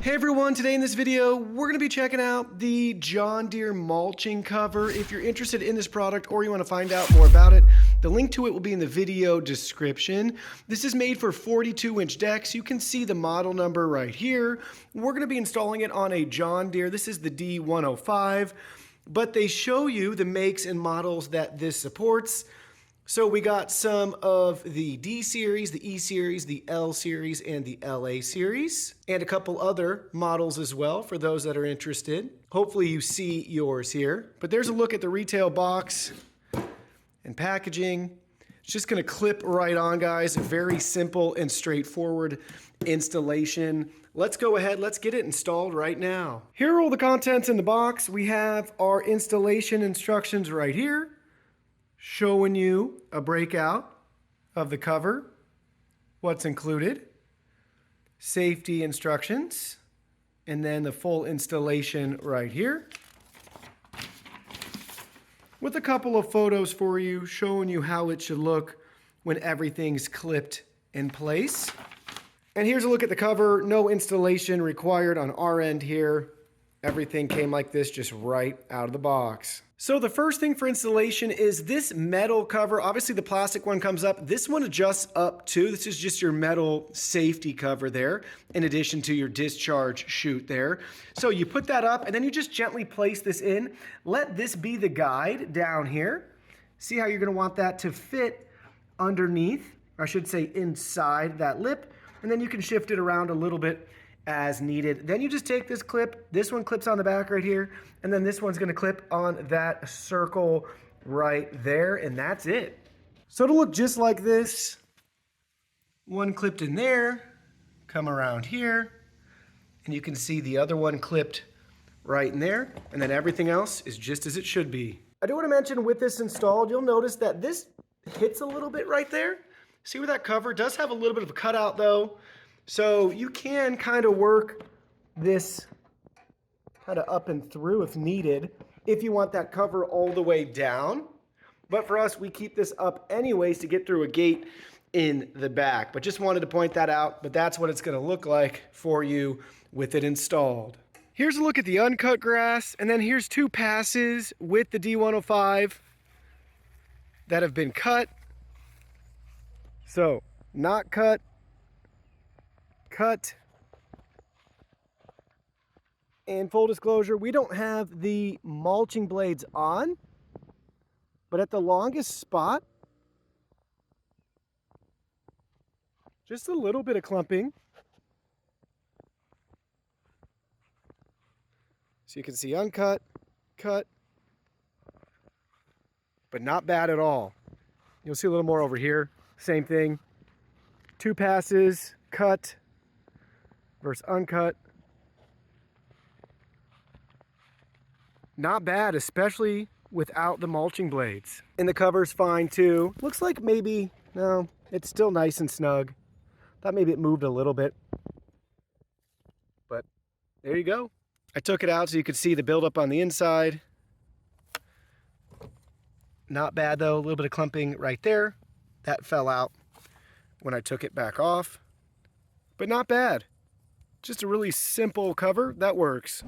Hey everyone, today in this video, we're going to be checking out the John Deere mulching cover. If you're interested in this product or you want to find out more about it, the link to it will be in the video description. This is made for 42-inch decks. You can see the model number right here. We're going to be installing it on a John Deere. This is the D105, but they show you the makes and models that this supports. So we got some of the D series, the E series, the L series, and the LA series, and a couple other models as well for those that are interested. Hopefully you see yours here. But there's a look at the retail box and packaging. It's just gonna clip right on, guys. A very simple and straightforward installation. Let's go ahead, let's get it installed right now. Here are all the contents in the box. We have our installation instructions right here, showing you a breakout of the cover, what's included, safety instructions, and then the full installation right here, with a couple of photos for you showing you how it should look when everything's clipped in place. And here's a look at the cover. No installation required on our end here. Everything came like this, just right out of the box. So the first thing for installation is this metal cover. Obviously the plastic one comes up. This one adjusts up too. This is just your metal safety cover there, in addition to your discharge chute there. So you put that up and then you just gently place this in. Let this be the guide down here. See how you're gonna want that to fit underneath, or I should say inside that lip, and then you can shift it around a little bit as needed. Then you just take this clip, this one clips on the back right here, and then this one's gonna clip on that circle right there, and that's it. So it'll look just like this. One clipped in there, come around here, and you can see the other one clipped right in there, and then everything else is just as it should be. I do wanna mention with this installed, you'll notice that this hits a little bit right there. See where that cover does have a little bit of a cutout though. So you can kind of work this kind of up and through if needed, if you want that cover all the way down. But for us, we keep this up anyways to get through a gate in the back. But just wanted to point that out, but that's what it's gonna look like for you with it installed. Here's a look at the uncut grass, and then here's two passes with the D105 that have been cut. So, not cut, cut. And full disclosure, we don't have the mulching blades on, but at the longest spot, just a little bit of clumping. So you can see uncut, cut, but not bad at all. You'll see a little more over here, same thing. Two passes, cut versus uncut. Not bad, especially without the mulching blades. And the cover's fine too. Looks like maybe, no, it's still nice and snug. Thought maybe it moved a little bit. But there you go. I took it out so you could see the buildup on the inside. Not bad though, a little bit of clumping right there. That fell out when I took it back off. But not bad. Just a really simple cover that works.